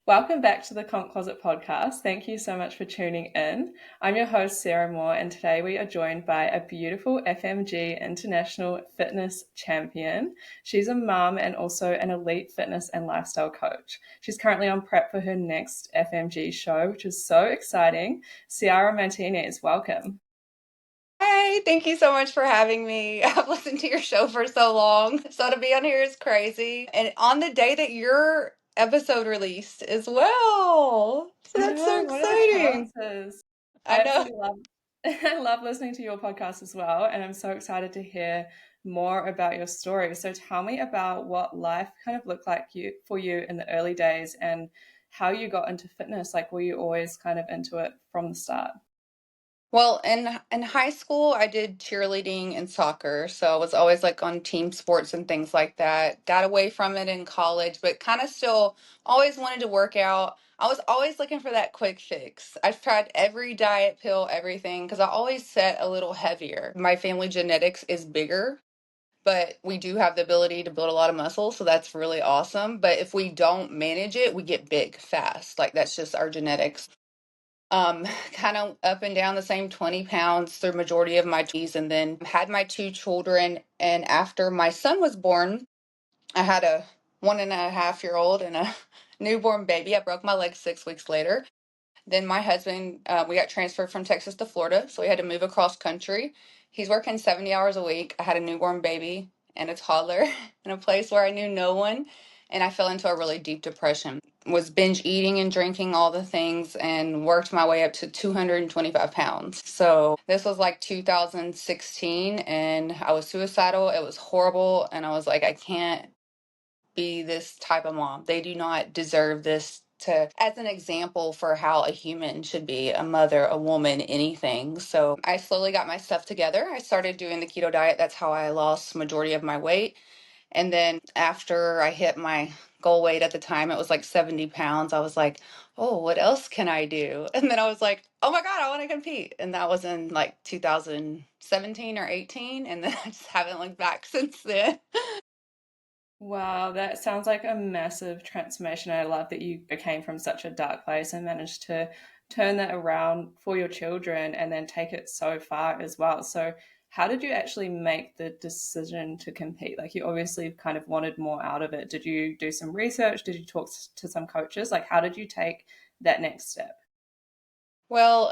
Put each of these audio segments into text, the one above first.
Welcome back to the Comp Closet podcast. Thank you so much for tuning in. I'm your host, Ciara Moore, and today we are joined by a beautiful FMG International Fitness Champion. She's a mum and also an elite fitness and lifestyle coach. She's currently on prep for her next FMG show, which is so exciting. Ciara Martinez, welcome. Hi, thank you so much for having me. I've listened to your show for so long, so to be on here is crazy. And on the day that your episode released as well. So I that's so know, what are the exciting. chances? I I know. absolutely love I love listening to your podcast as well, and I'm so excited to hear more about your story. So tell me about what life kind of looked like for you in the early days and how you got into fitness. Like, were you always kind of into it from the start? Well, in high school, I did cheerleading and soccer, so I was always like on team sports and things like that. Got away from it in college, but kind of still always wanted to work out. I was always looking for that quick fix. I've tried every diet pill, everything, because I always set a little heavier. My family genetics is bigger, but we do have the ability to build a lot of muscle, so that's really awesome. But if we don't manage it, we get big fast. Like that's just our genetics. Kind of up and down the same 20 pounds through majority of my 20s, and then had my two children. And after my son was born, I had a 1.5 year old and a newborn baby. I broke my leg 6 weeks later. Then my husband, we got transferred from Texas to Florida, so we had to move across country. He's working 70 hours a week. I had a newborn baby and a toddler in a place where I knew no one, and I fell into a really deep depression. Was binge eating and drinking all the things and worked my way up to 225 pounds. So this was like 2016, and I was suicidal. It was horrible, and I was like, I can't be this type of mom. They do not deserve this to as an example for how a human should be, a mother, a woman, anything. So I slowly got my stuff together. I started doing the keto diet. That's how I lost majority of my weight. And then after I hit my goal weight at the time, it was like 70 pounds. I was like, oh, what else can I do? And then I was like, oh my God, I want to compete. And that was in like 2017 or 18. And then I just haven't looked back since then. Wow, that sounds like a massive transformation. I love that you became from such a dark place and managed to turn that around for your children and then take it so far as well. So, how did you actually make the decision to compete? Like, you obviously kind of wanted more out of it. Did you do some research? Did you talk to some coaches? Like, how did you take that next step? Well,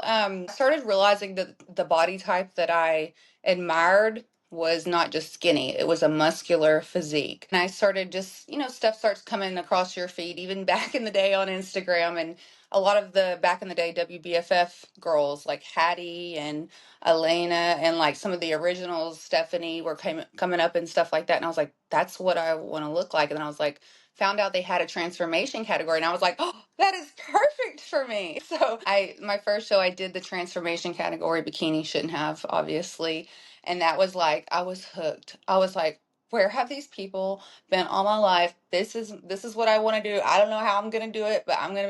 started realizing that the body type that I admired was not just skinny, it was a muscular physique. And I started just, stuff starts coming across your feed, even back in the day on Instagram. And a lot of the back in the day WBFF girls like Hattie and Elena and like some of the originals, Stephanie, were coming up and stuff like that. And I was like, that's what I want to look like. And then I was like, found out they had a transformation category, and I was like, oh, that is perfect for me. So my first show, I did the transformation category. Bikini shouldn't have, obviously. And that was like, I was hooked. I was like, where have these people been all my life? This is what I want to do. I don't know how I'm gonna do it, but I'm gonna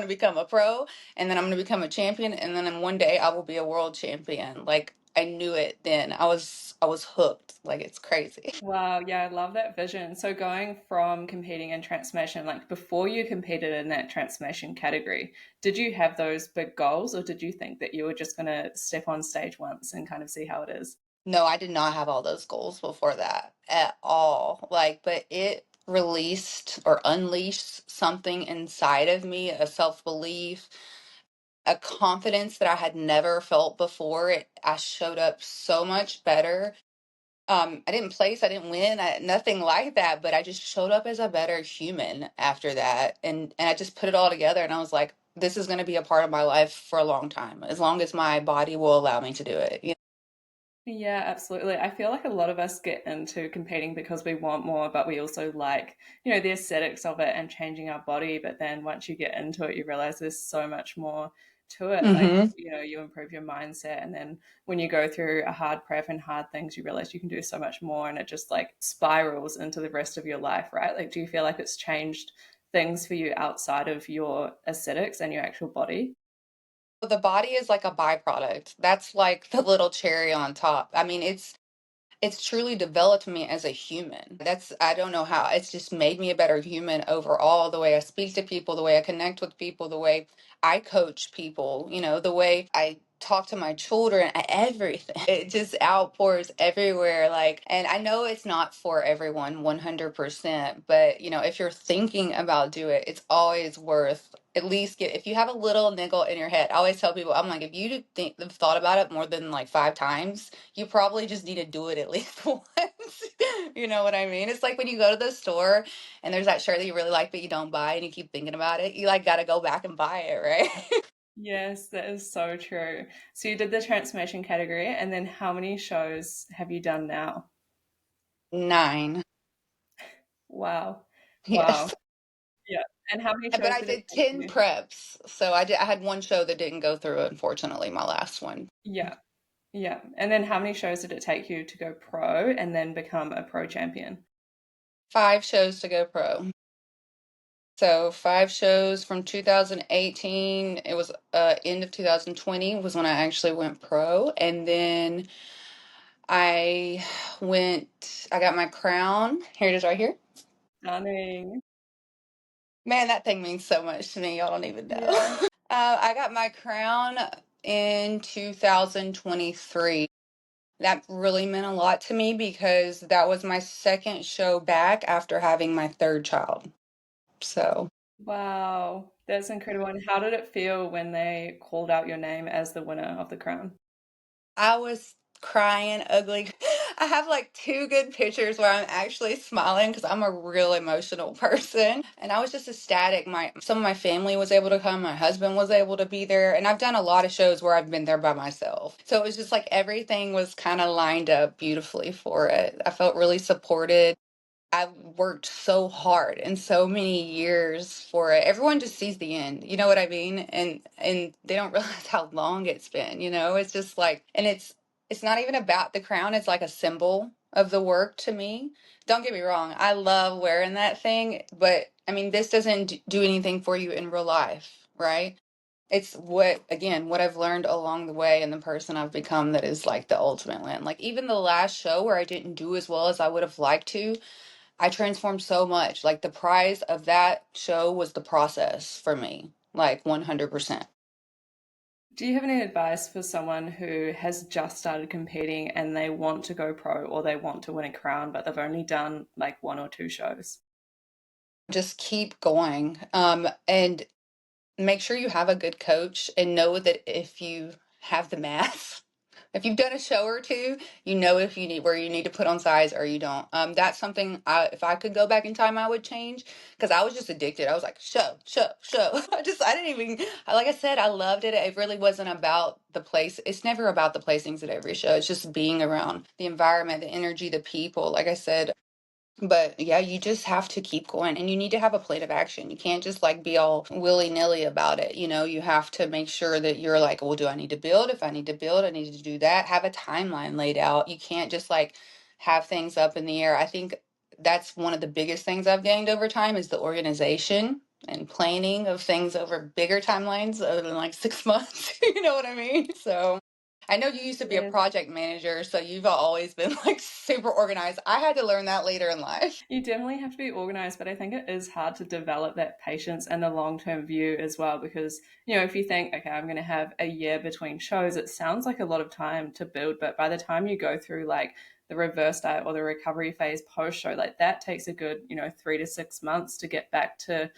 become a pro, and then I'm gonna become a champion, and then in one day I will be a world champion. Like I knew it then. I was hooked. Like it's crazy. Wow, yeah, I love that vision. So going from competing in transformation, like before you competed in that transformation category, did you have those big goals or did you think that you were just going to step on stage once and kind of see how it is? No, I did not have all those goals before that at all. Like, but it released or unleashed something inside of me, a self-belief, a confidence that I had never felt before. I showed up so much better. I didn't place, I didn't win, nothing like that, but I just showed up as a better human after that. And I just put it all together and I was like, this is going to be a part of my life for a long time, as long as my body will allow me to do it. Yeah, absolutely. I feel like a lot of us get into competing because we want more, but we also like, the aesthetics of it and changing our body. But then once you get into it, you realize there's so much more to it. Like, Hmm. you improve your mindset. And then when you go through a hard prep and hard things, you realize you can do so much more. And it just like spirals into the rest of your life, right? Like, do you feel like it's changed things for you outside of your aesthetics and your actual body? The body is like a byproduct. That's like the little cherry on top. I mean, it's truly developed me as a human. I don't know how. It's just made me a better human overall. The way I speak to people, the way I connect with people, the way I coach people, the way I talk to my children, everything. It just outpours everywhere. And I know it's not for everyone 100%, but if you're thinking about do it, it's always worth at least if you have a little niggle in your head. I always tell people, I'm like, if you have thought about it more than like 5 times, you probably just need to do it at least once. You know what I mean? It's like when you go to the store and there's that shirt that you really like, but you don't buy and you keep thinking about it. You like got to go back and buy it, right? Yes, that is so true. So you did the transformation category, and then how many shows have you done now? 9. Wow. Wow. Yes. Yeah. And how many But shows I did it did take 10 you? preps. So I had one show that didn't go through, unfortunately, my last one. Yeah. Yeah. And then how many shows did it take you to go pro and then become a pro champion? 5 shows to go pro. So 5 shows from 2018. It was end of 2020 was when I actually went pro. And then I got my crown. Here it is right here. Stunning. Man, that thing means so much to me. Y'all don't even know. Yeah. I got my crown in 2023. That really meant a lot to me because that was my second show back after having my third child. So Wow. That's incredible. And how did it feel when they called out your name as the winner of the crown? I was crying ugly. I have like 2 good pictures where I'm actually smiling because I'm a real emotional person. And I was just ecstatic. Some of my family was able to come, my husband was able to be there, and I've done a lot of shows where I've been there by myself. So it was just like everything was kind of lined up beautifully for it. I felt really supported. I worked so hard and so many years for it. Everyone just sees the end, you know what I mean? And they don't realize how long it's been. It's just like, and it's not even about the crown, it's like a symbol of the work to me. Don't get me wrong, I love wearing that thing, but I mean, this doesn't do anything for you in real life, right? It's what I've learned along the way and the person I've become that is like the ultimate win. Like even the last show where I didn't do as well as I would have liked to, I transformed so much. Like the prize of that show was the process for me, like 100%. Do you have any advice for someone who has just started competing and they want to go pro or they want to win a crown, but they've only done like 1 or 2 shows? Just keep going. And make sure you have a good coach and know that if you have the math, if you've done a show or two, you know if you need where you need to put on size or you don't. That's something if I could go back in time, I would change because I was just addicted. I was like, show, show, show. I didn't even, like I said, I loved it. It really wasn't about the place. It's never about the placings at every show. It's just being around the environment, the energy, the people. Like I said, but yeah, you just have to keep going and you need to have a plan of action. You can't just like be all willy nilly about it. You have to make sure that you're like, well, do I need to build? If I need to build, I need to do that. Have a timeline laid out. You can't just like have things up in the air. I think that's one of the biggest things I've gained over time is the organization and planning of things over bigger timelines other than like 6 months. You know what I mean? So I know you used to be a Yes. project manager, so you've always been like super organized. I had to learn that later in life. You definitely have to be organized, but I think it is hard to develop that patience and the long term view as well. Because, if you think, okay, I'm going to have a year between shows, it sounds like a lot of time to build. But by the time you go through like the reverse diet or the recovery phase post show, like that takes a good, 3 to 6 months to get back to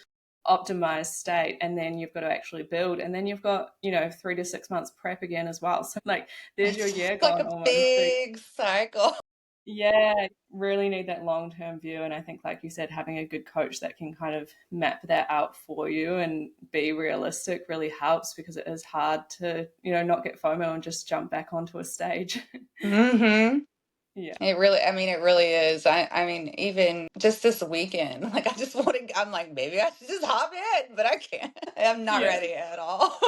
optimized state. And then you've got to actually build. And then you've got, 3 to 6 months prep again as well. So, like, there's your It's year like gone a almost. So big cycle. yeah, really need that long term view. And I think, like you said, having a good coach that can kind of map that out for you and be realistic really helps because it is hard to, not get FOMO and just jump back onto a stage. Mm-hmm. Yeah. I mean, it really is. I mean, even just this weekend, like I just want to, I'm like, maybe I should just hop in, but I can't. I'm not Yeah. ready at all.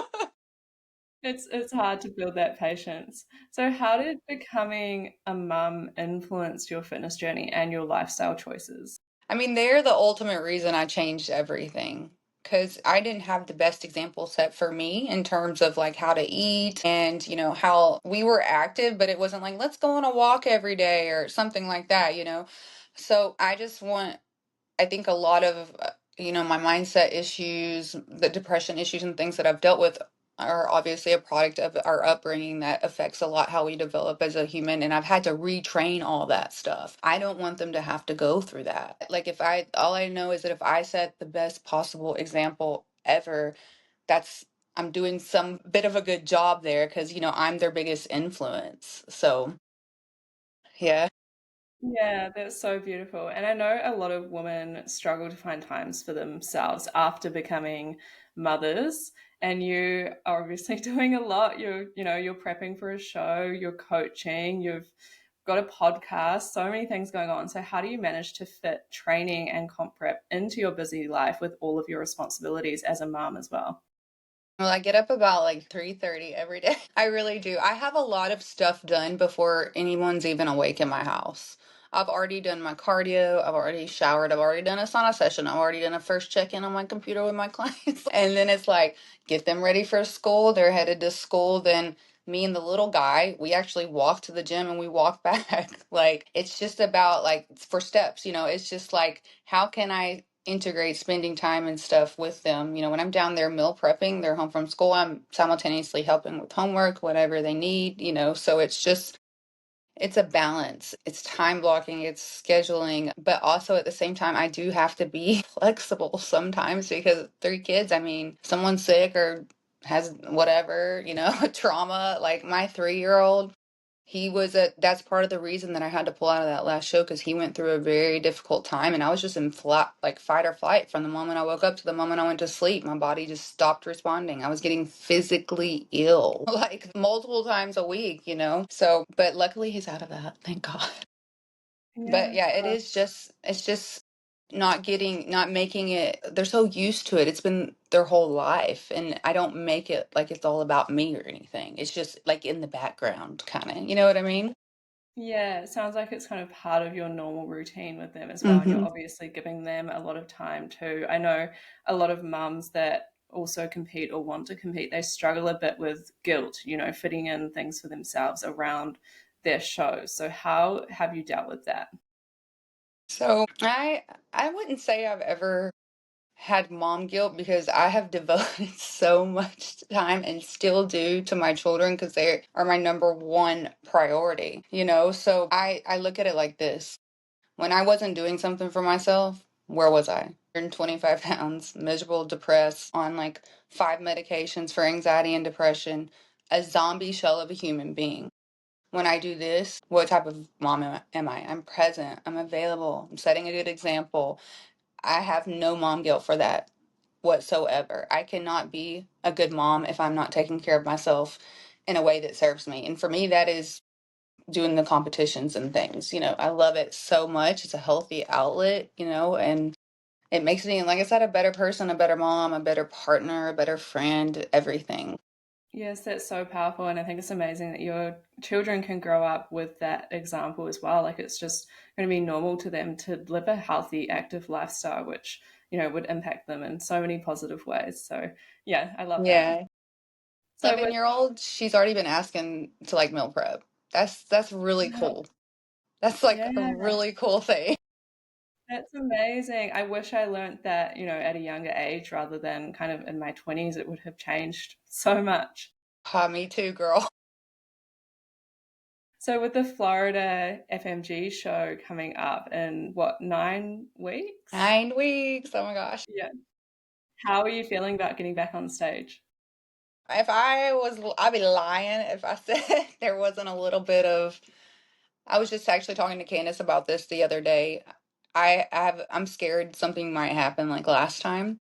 It's hard to build that patience. So how did becoming a mum influence your fitness journey and your lifestyle choices? I mean, they're the ultimate reason I changed everything. because I didn't have the best example set for me in terms of like how to eat and, how we were active, but it wasn't like, let's go on a walk every day or something like that. So I just want, I think a lot of, my mindset issues, the depression issues and things that I've dealt with are obviously a product of our upbringing that affects a lot how we develop as a human. And I've had to retrain all that stuff. I don't want them to have to go through that. Like all I know is that if I set the best possible example ever, that's, I'm doing some bit of a good job there because, I'm their biggest influence. So, yeah. Yeah, that's so beautiful. And I know a lot of women struggle to find times for themselves after becoming mothers. And you are obviously doing a lot. You're prepping for a show, you're coaching, you've got a podcast, so many things going on. So how do you manage to fit training and comp prep into your busy life with all of your responsibilities as a mom as well? Well, I get up about like 3:30 every day. I really do. I have a lot of stuff done before anyone's even awake in my house. I've already done my cardio, I've already showered, I've already done a sauna session, I've already done a first check-in on my computer with my clients. And then it's like get them ready for school. They're headed to school, then me and the little guy, we actually walk to the gym and we walk back. Like it's just about like for steps, it's just like how can I integrate spending time and stuff with them. When I'm down there meal prepping, they're home from school, I'm simultaneously helping with homework, whatever they need. So it's a balance. It's time blocking, it's scheduling, but also at the same time, I do have to be flexible sometimes because three kids, I mean, someone's sick or has whatever, trauma. Like my 3-year-old, that's part of the reason that I had to pull out of that last show because he went through a very difficult time and I was just in flat, like fight or flight from the moment I woke up to the moment I went to sleep. My body just stopped responding. I was getting physically ill like multiple times a week. So, but luckily he's out of that. Thank God. But Yeah, yeah, it's just not making it, they're so used to it. It's been their whole life. And I don't make it like it's all about me or anything. It's just like in the background, kind of. You know what I mean? yeah, it sounds like it's kind of part of your normal routine with them as well. And you're Hmm. obviously giving them a lot of time too. I know a lot of mums that also compete or want to compete, they struggle a bit with guilt, fitting in things for themselves around their shows. So, how have you dealt with that? So I wouldn't say I've ever had mom guilt because I have devoted so much time and still do to my children because they are my number one priority. So I look at it like this. When I wasn't doing something for myself, where was I? 125 pounds, miserable, depressed, on like 5 medications for anxiety and depression, a zombie shell of a human being. When I do this, what type of mom am I? I'm present, I'm available, I'm setting a good example. I have no mom guilt for that whatsoever. I cannot be a good mom if I'm not taking care of myself in a way that serves me. And for me, that is doing the competitions and things. I love it so much. It's a healthy outlet, and it makes me, like I said, a better person, a better mom, a better partner, a better friend, everything. Yes, that's so powerful. And I think it's amazing that your children can grow up with that example as well. Like it's just going to be normal to them to live a healthy, active lifestyle, which, would impact them in so many positive ways. So, yeah, I love that. Yeah. So, with 7-year old, she's already been asking to like meal prep. That's really wow, cool. That's like yeah, a really cool thing. that's amazing. I wish I learned that, at a younger age rather than kind of in my 20s. It would have changed so much. Me too, girl. So, with the Florida FMG show coming up in what, 9 weeks? 9 weeks. Oh my gosh. Yeah. How are you feeling about getting back on stage? If I was, I'd be lying if I said there wasn't a little bit of. I was just actually talking to Candace about this the other day. I'm scared something might happen like last time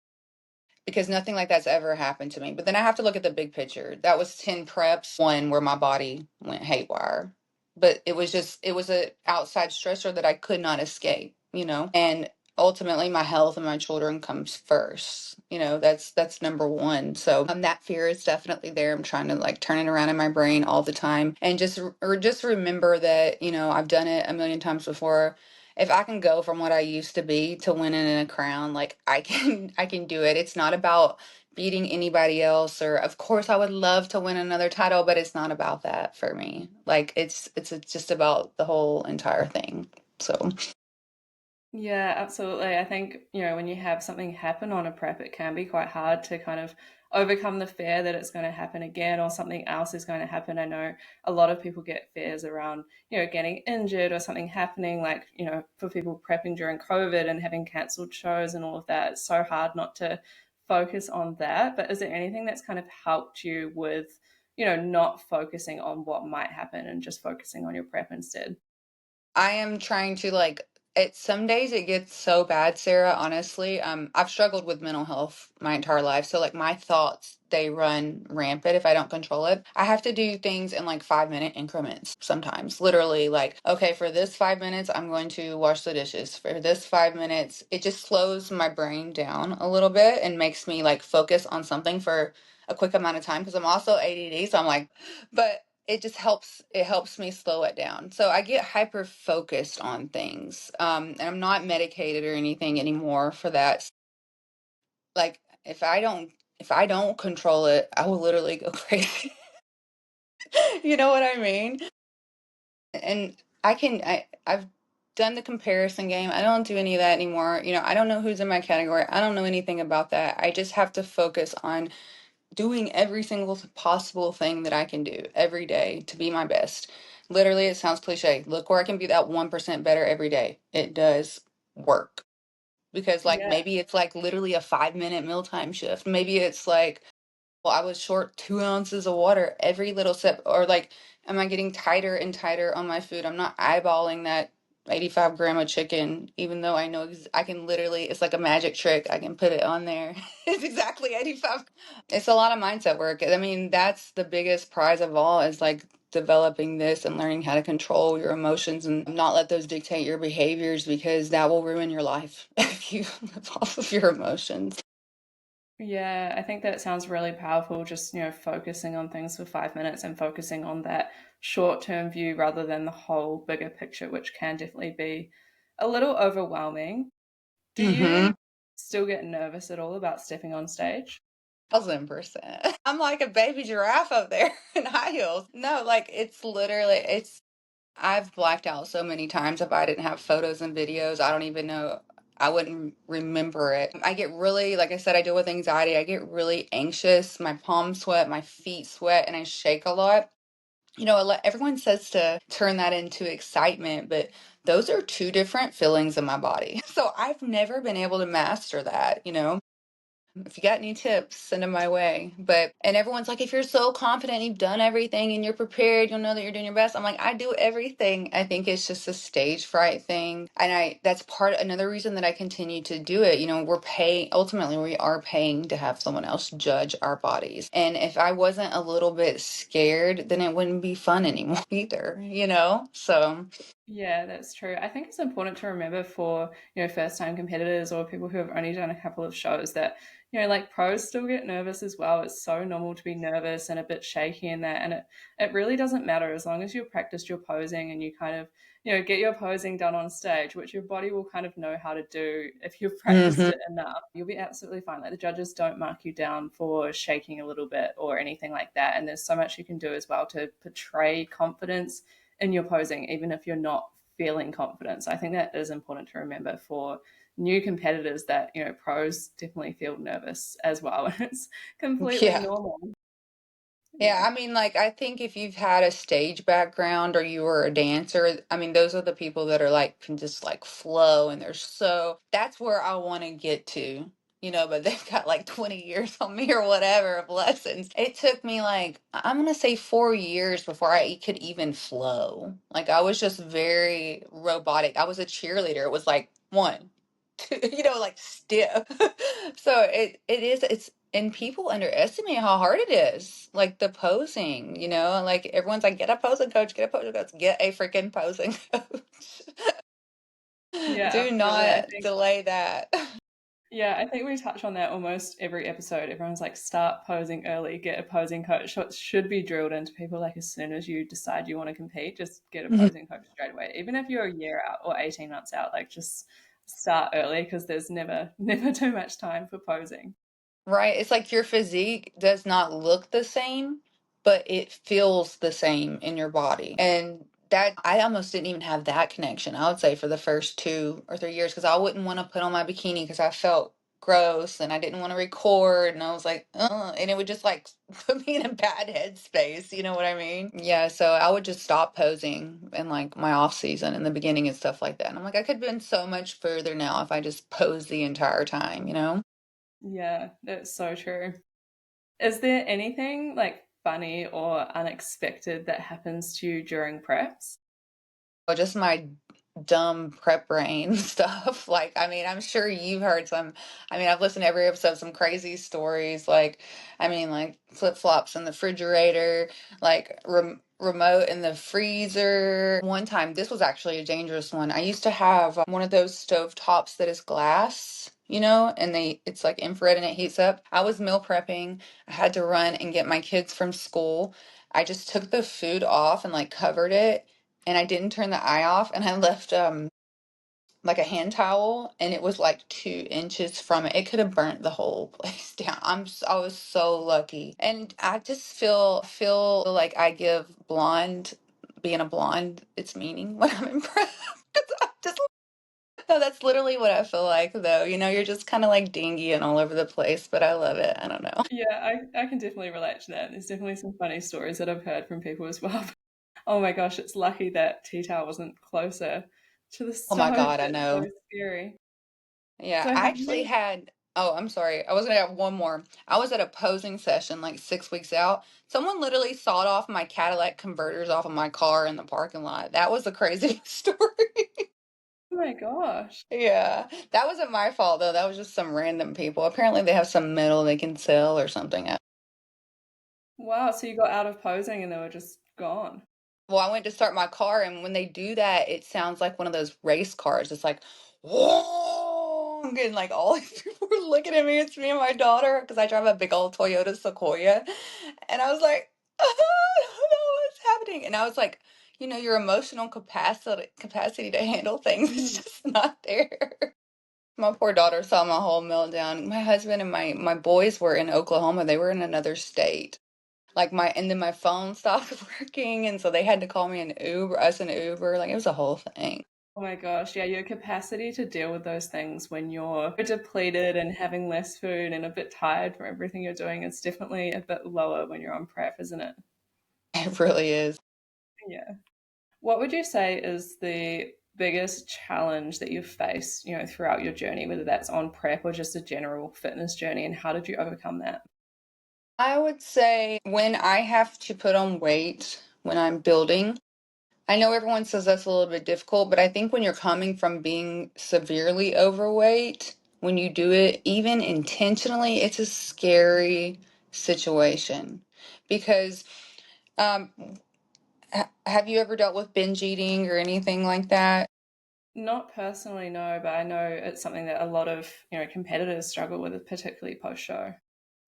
because nothing like that's ever happened to me. But then I have to look at the big picture. That was 10 preps, one where my body went haywire. But it was a outside stressor that I could not escape. And ultimately my health and my children comes first. That's number one. So that fear is definitely there. I'm trying to like turn it around in my brain all the time and just remember that, I've done it a million times before. if I can go from what I used to be to winning in a crown, like I can do it. It's not about beating anybody else, or of course I would love to win another title, but it's not about that for me. Like it's just about the whole entire thing. So Yeah, absolutely. I think, when you have something happen on a prep, it can be quite hard to kind of overcome the fear that it's going to happen again or something else is going to happen. I know a lot of people get fears around, getting injured or something happening, like, for people prepping during COVID and having cancelled shows and all of that. It's so hard not to focus on that. But is there anything that's kind of helped you with, not focusing on what might happen and just focusing on your prep instead? I am trying to like it some days it gets so bad, Sarah, honestly. I've struggled with mental health my entire life. So like my thoughts, they run rampant if I don't control it. I have to do things in like 5-minute increments sometimes. Literally like, okay, for this 5 minutes, I'm going to wash the dishes. For this 5 minutes, it just slows my brain down a little bit and makes me like focus on something for a quick amount of time because I'm also ADD. So I'm like, but it helps me slow it down, so I get hyper focused on things, and I'm not medicated or anything anymore for that. Like if I don't control it, I will literally go crazy. You know what I mean? And I've done the comparison game. I don't do any of that anymore. I don't know who's in my category. I don't know anything about that. I just have to focus on doing every single possible thing that I can do every day to be my best. Literally, it sounds cliche. Look where I can be that 1% better every day. It does work. Because, like, Yeah. maybe it's like literally a 5-minute mealtime shift. Maybe it's like, well, I was short 2 ounces of water every little sip, or like, am I getting tighter and tighter on my food? I'm not eyeballing that 85 gram of chicken, even though I know I can literally, it's like a magic trick. I can put it on there. It's exactly 85. It's a lot of mindset work. I mean, that's the biggest prize of all is like developing this and learning how to control your emotions and not let those dictate your behaviors because that will ruin your life if you live off of your emotions. Yeah, I think that sounds really powerful. Just, focusing on things for 5 minutes and focusing on that short term view rather than the whole bigger picture, which can definitely be a little overwhelming. Do you Mm-hmm. still get nervous at all about stepping on stage? 1,000%. I'm like a baby giraffe up there in high heels. No, like it's literally, I've blacked out so many times. If I didn't have photos and videos, I don't even know. I wouldn't remember it. I get really, like I said, I deal with anxiety. I get really anxious. My palms sweat, my feet sweat, and I shake a lot. Everyone says to turn that into excitement, but those are two different feelings in my body. So I've never been able to master that. If you got any tips, send them my way. And everyone's like, if you're so confident, you've done everything and you're prepared, you'll know that you're doing your best. I'm like, I do everything. I think it's just a stage fright thing. And that's another reason that I continue to do it. Ultimately, we are paying to have someone else judge our bodies. And if I wasn't a little bit scared, then it wouldn't be fun anymore either. So, Yeah, that's true. I think it's important to remember for, first time competitors or people who have only done a couple of shows that, like pros still get nervous as well. It's so normal to be nervous and a bit shaky in that. And it really doesn't matter as long as you've practiced your posing and you kind of, get your posing done on stage, which your body will kind of know how to do if you've practiced mhm. it enough. You'll be absolutely fine. Like the judges don't mark you down for shaking a little bit or anything like that. And there's so much you can do as well to portray confidence in your posing, even if you're not feeling confident. So I think that is important to remember for new competitors that, pros definitely feel nervous as well. And it's completely Yeah. normal. Yeah, Yeah. I mean, like, I think if you've had a stage background or you were a dancer, I mean, those are the people that are like, can just like flow and that's where I want to get to, but they've got like 20 years on me or whatever of lessons. It took me like, I'm going to say 4 years before I could even flow. Like, I was just very robotic. I was a cheerleader. It was like one, two, like stiff. So and people underestimate how hard it is. Like the posing, like everyone's like, get a posing coach, get a posing coach, get a freaking posing coach. Yeah, Do absolutely. I not think delay that. Yeah, I think we touch on that almost every episode. Everyone's like, start posing early, get a posing coach. So it should be drilled into people like as soon as you decide you want to compete, just get a posing coach straight away. Even if you're a year out or 18 months out, like just start early because there's never, never too much time for posing. Right? It's like your physique does not look the same, but it feels the same in your body. And that I almost didn't even have that connection, I would say, for the first 2 or 3 years, because I wouldn't want to put on my bikini because I felt gross and I didn't want to record. And I was like, and it would just like put me in a bad headspace. You know what I mean? Yeah. So I would just stop posing in like my off season in the beginning and stuff like that. And I'm like, I could have been so much further now if I just posed the entire time, you know? Yeah, that's so true. Is there anything like funny or unexpected that happens to you during preps? Well, just my dumb prep brain stuff. Like, I mean, I'm sure you've heard some. I mean, I've listened to every episode, some crazy stories. Like, I mean, like flip flops in the refrigerator, like remote in the freezer. One time, this was actually a dangerous one. I used to have one of those stove tops that is glass. You know, and it's like infrared and it heats up. I was meal prepping. I had to run and get my kids from school. I just took the food off and like covered it, and I didn't turn the eye off, and I left like a hand towel, and it was like 2 inches from it. It could have burnt the whole place down. I was so lucky. And I just feel like I give blonde being a blonde its meaning when I'm impressed. 'Cause I'm just no, that's literally what I feel like though. You know, you're just kind of like dingy and all over the place, but I love it. I don't know. Yeah, I can definitely relate to that. There's definitely some funny stories that I've heard from people as well. Oh my gosh, it's lucky that tea towel wasn't closer to the Oh my stove. God, I That's so know. scary. Yeah, So I have actually you? had, oh, I'm sorry. I was gonna have one more. I was at a posing session like 6 weeks out. Someone literally sawed off my Cadillac converters off of my car in the parking lot. That was the crazy story. Oh my gosh. Yeah, that wasn't my fault though. That was just some random people. Apparently they have some metal they can sell or something. Wow, so you got out of posing and they were just gone. Well, I went to start my car, and when they do that, it sounds like one of those race cars. It's like, whoa, and like all these people were looking at me. It's me and my daughter because I drive a big old Toyota Sequoia, and I was like, I don't know what's happening. And I was like, your emotional capacity to handle things is Mhm. just not there. My poor daughter saw my whole meltdown. My husband and my boys were in Oklahoma. They were in another state. Like and then my phone stopped working, and so they had to call me an Uber. Like it was a whole thing. Oh my gosh, yeah, your capacity to deal with those things when you're depleted and having less food and a bit tired from everything you're doing is definitely a bit lower when you're on prep, isn't it? It really is. Yeah. What would you say is the biggest challenge that you've faced, throughout your journey, whether that's on prep or just a general fitness journey, and how did you overcome that? I would say when I have to put on weight when I'm building, I know everyone says that's a little bit difficult, but I think when you're coming from being severely overweight, when you do it even intentionally, it's a scary situation because um, have you ever dealt with binge eating or anything like that? Not personally, no, but I know it's something that a lot of, competitors struggle with, particularly post show.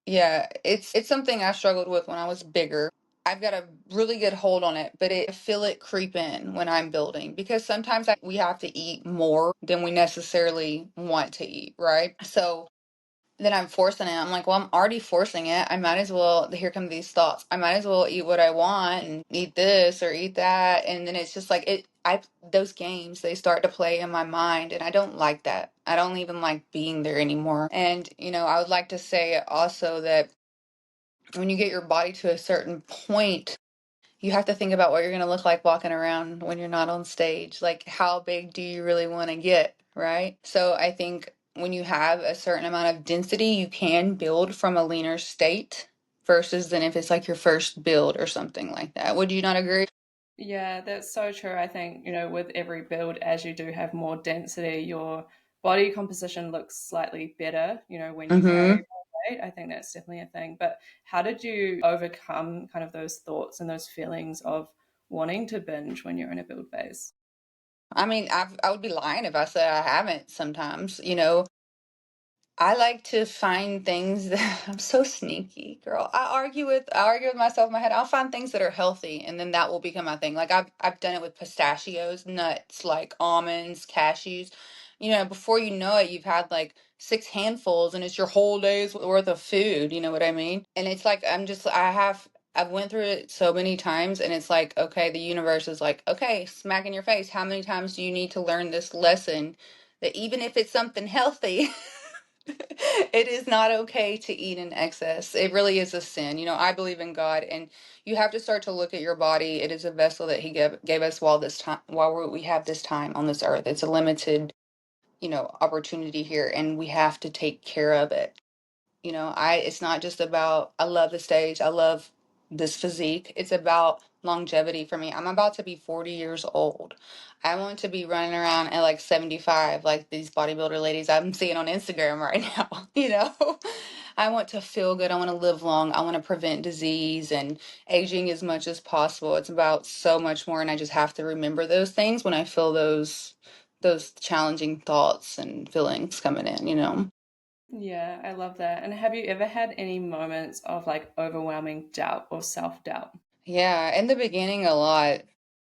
Yeah, it's something I struggled with when I was bigger. I've got a really good hold on it, but I feel it creep in when I'm building because sometimes we have to eat more than we necessarily want to eat, right? So then I'm forcing it. I'm like, well, I'm already forcing it. I might as well, here come these thoughts. I might as well eat what I want and eat this or eat that. And then it's just like those games, they start to play in my mind, and I don't like that. I don't even like being there anymore. And, I would like to say also that when you get your body to a certain point, you have to think about what you're going to look like walking around when you're not on stage. Like, how big do you really want to get, right? So I think when you have a certain amount of density, you can build from a leaner state versus than if it's like your first build or something like that. Would you not agree? Yeah, that's so true. I think, with every build, as you do have more density, your body composition looks slightly better, when you carry Mm-hmm. more weight. I think that's definitely a thing. But how did you overcome kind of those thoughts and those feelings of wanting to binge when you're in a build phase? I mean, I would be lying if I said I haven't sometimes, I like to find things that I'm so sneaky, girl. I argue with myself in my head. I'll find things that are healthy and then that will become my thing. Like I've done it with pistachios, nuts, like almonds, cashews. You know, before you know it, you've had like six handfuls and it's your whole day's worth of food, you know what I mean? And it's like I've went through it so many times and it's like, okay, the universe is like, okay, smack in your face. How many times do you need to learn this lesson that even if it's something healthy, it is not okay to eat in excess. It really is a sin. You know, I believe in God, and you have to start to look at your body. It is a vessel that He gave us while this time, we have this time on this earth. It's a limited, opportunity here, and we have to take care of it. It's not just about, I love the stage, I love this physique. It's about longevity for me. I'm about to be 40 years old. I want to be running around at like 75, like these bodybuilder ladies I'm seeing on Instagram right now, I want to feel good. I want to live long. I want to prevent disease and aging as much as possible. It's about so much more, and I just have to remember those things when I feel those challenging thoughts and feelings coming in. Yeah, I love that. And have you ever had any moments of like overwhelming doubt or self doubt? Yeah, in the beginning, a lot.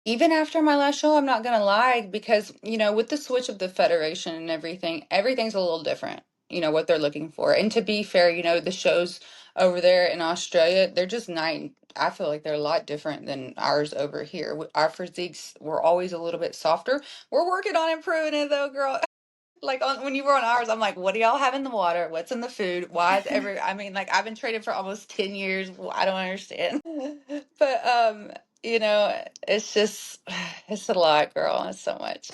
Even after my last show, I'm not gonna lie, because, with the switch of the federation and everything, everything's a little different, what they're looking for. And to be fair, the shows over there in Australia, they're just night. I feel like they're a lot different than ours over here. Our physiques were always a little bit softer. We're working on improving it though, girl. Like when you were on ours, I'm like, what do y'all have in the water? What's in the food? Why is I mean, like I've been training for almost 10 years. I don't understand. But it's just it's a lot, girl. It's so much.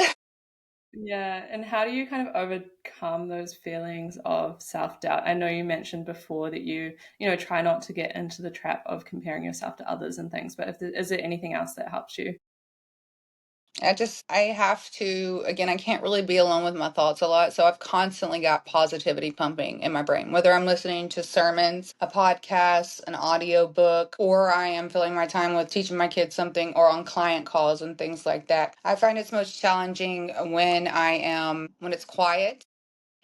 Yeah, and how do you kind of overcome those feelings of self-doubt? I know you mentioned before that you try not to get into the trap of comparing yourself to others and things, but is there anything else that helps you? I have to, again, I can't really be alone with my thoughts a lot. So I've constantly got positivity pumping in my brain, whether I'm listening to sermons, a podcast, an audio book, or I am filling my time with teaching my kids something or on client calls and things like that. I find it's most challenging when it's quiet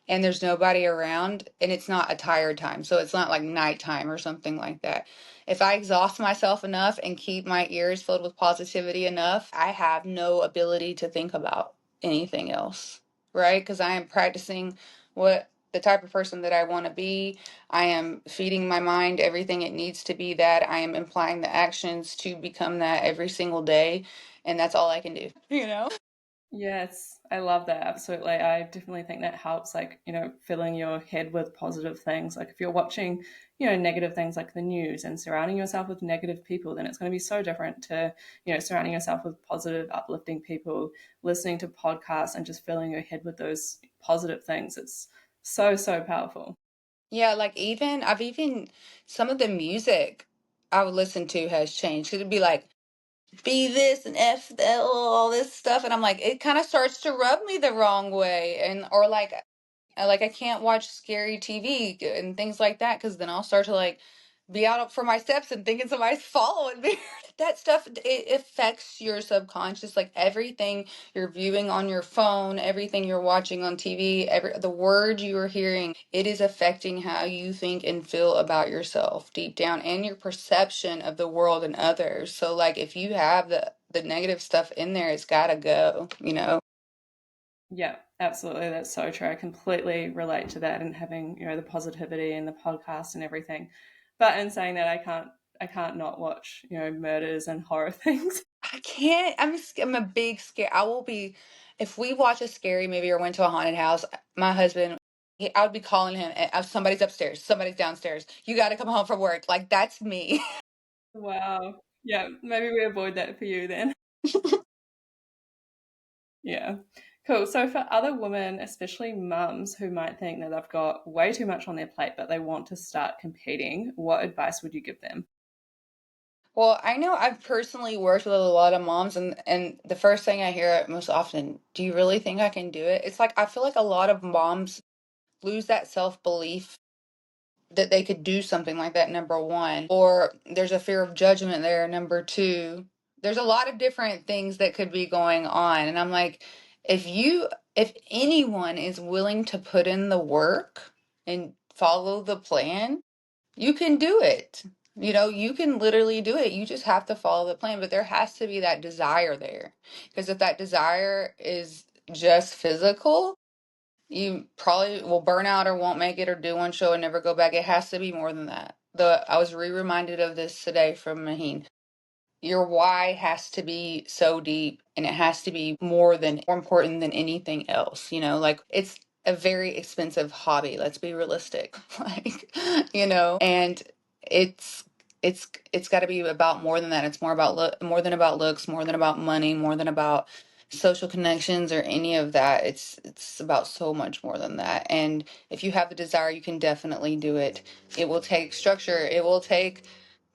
and there's nobody around and it's not a tired time. So it's not like nighttime or something like that. If I exhaust myself enough and keep my ears filled with positivity enough, I have no ability to think about anything else, right? Because I am practicing what the type of person that I want to be. I am feeding my mind everything it needs to be that. I am implying the actions to become that every single day. And that's all I can do. Yes, I love that. Absolutely. I definitely think that helps, like, filling your head with positive things. Like, if you're watching, negative things like the news and surrounding yourself with negative people, then it's going to be so different to, surrounding yourself with positive, uplifting people, listening to podcasts and just filling your head with those positive things. It's so, so powerful. Yeah, like even some of the music I would listen to has changed. It'd be like be this and F that, all this stuff, and I'm like, it kind of starts to rub me the wrong way, and or like I can't watch scary TV and things like that because then I'll start to like be out for my steps and thinking somebody's following me. That stuff, it affects your subconscious, like everything you're viewing on your phone, everything you're watching on TV, the words you are hearing, it is affecting how you think and feel about yourself deep down and your perception of the world and others. So like if you have the negative stuff in there, it's got to go. Yeah, absolutely. That's so true. I completely relate to that and having, the positivity and the podcast and everything. But in saying that, I can't not watch, murders and horror things. I can't. I'm a big scare. I will be if we watch a scary movie or went to a haunted house. My husband, I would be calling him. Somebody's upstairs. Somebody's downstairs. You got to come home from work. Like that's me. Wow. Yeah, maybe we avoid that for you then. Yeah. Cool. So for other women, especially mums who might think that they've got way too much on their plate, but they want to start competing, what advice would you give them? Well, I know I've personally worked with a lot of moms, and the first thing I hear most often, do you really think I can do it? It's like I feel like a lot of moms lose that self belief that they could do something like that, number one, or there's a fear of judgment there, number two. There's a lot of different things that could be going on. And I'm like, if anyone is willing to put in the work, and follow the plan, you can do it. You can literally do it. You just have to follow the plan, but there has to be that desire there. Because if that desire is just physical, you probably will burn out or won't make it or do one show and never go back. It has to be more than that. I was reminded of this today from Maheen. Your why has to be so deep, and it has to be more important than anything else. Like, it's a very expensive hobby, let's be realistic. Like, and it's got to be about more than that. It's more than about looks, more than about money, more than about social connections or any of that. It's about so much more than that. And if you have the desire, you can definitely do it. It will take structure, it will take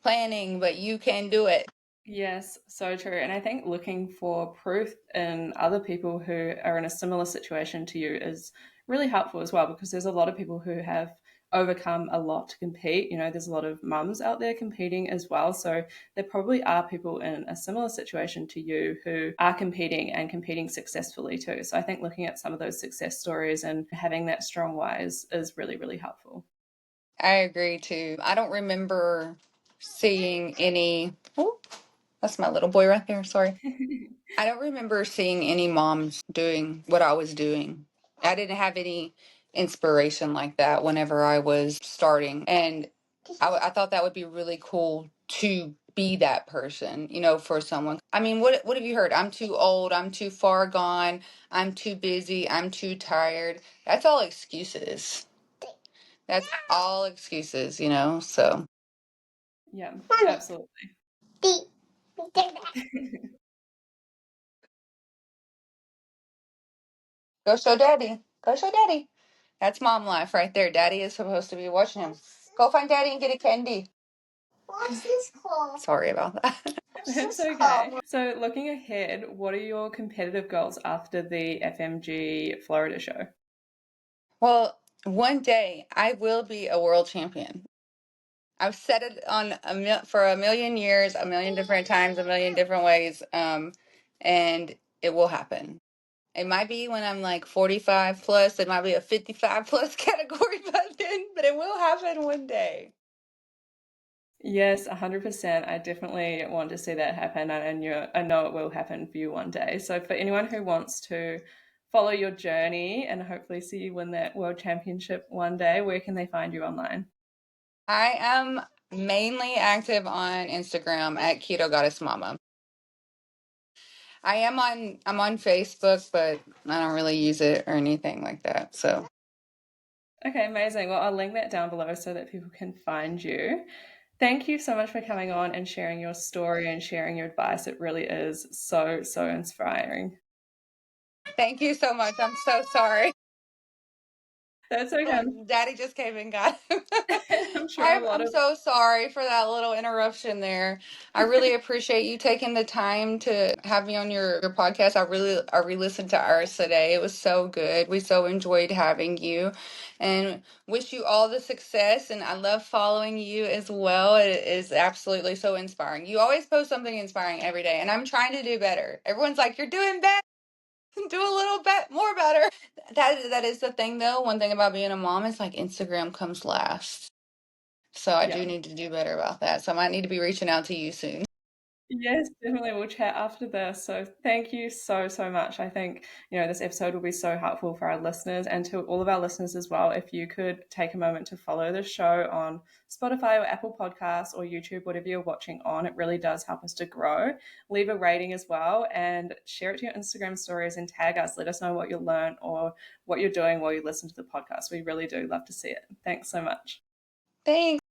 planning, but you can do it. Yes, so true. And I think looking for proof in other people who are in a similar situation to you is really helpful as well, because there's a lot of people who have overcome a lot to compete. There's a lot of mums out there competing as well. So there probably are people in a similar situation to you who are competing and competing successfully too. So I think looking at some of those success stories and having that strong why is really, really helpful. I agree too. I don't remember seeing any. Oh, that's my little boy right there. Sorry. I don't remember seeing any moms doing what I was doing. I didn't have any inspiration like that whenever I was starting. And I thought that would be really cool to be that person, for someone. I mean, what have you heard? I'm too old. I'm too far gone. I'm too busy. I'm too tired. That's all excuses. That's all excuses. So Yeah, absolutely. go show daddy. Go show daddy. That's mom life right there. Daddy is supposed to be watching him. Go find daddy and get a candy. What's this called? Sorry about that. What's That's this called? okay. So, looking ahead, what are your competitive goals after the FMG Florida show? Well, one day I will be a world champion. I've said it for a million years, a million different times, a million different ways, and it will happen. It might be when I'm like 45 plus. It might be a 55 plus category by then, but it will happen one day. Yes, 100%. I definitely want to see that happen, and I know it will happen for you one day. So, for anyone who wants to follow your journey and hopefully see you win that world championship one day, where can they find you online? I am mainly active on Instagram at Keto Goddess Mama. I'm on Facebook, but I don't really use it or anything like that. So Okay, amazing. Well, I'll link that down below so that people can find you. Thank you so much for coming on and sharing your story and sharing your advice. It really is so, so inspiring. thank you so much. I'm so sorry. That's okay. Daddy just came and got him. I'm sure a lot I'm of so sorry for that little interruption there. I really appreciate you taking the time to have me on your podcast. I re-listened to ours today. It was so good. We so enjoyed having you, and wish you all the success. And I love following you as well. It is absolutely so inspiring. You always post something inspiring every day, and I'm trying to do better. Everyone's like, "You're doing better." Do a little bit more better. That is the thing though. One thing about being a mom is like Instagram comes last. So I yeah. do need to do better about that. So I might need to be reaching out to you soon. Yes, definitely. We'll chat after this. So thank you so, so much. I think, this episode will be so helpful for our listeners and to all of our listeners as well. If you could take a moment to follow the show on Spotify or Apple Podcasts or YouTube, whatever you're watching on, it really does help us to grow. Leave a rating as well and share it to your Instagram stories and tag us. Let us know what you learned or what you're doing while you listen to the podcast. We really do love to see it. Thanks so much. Thanks.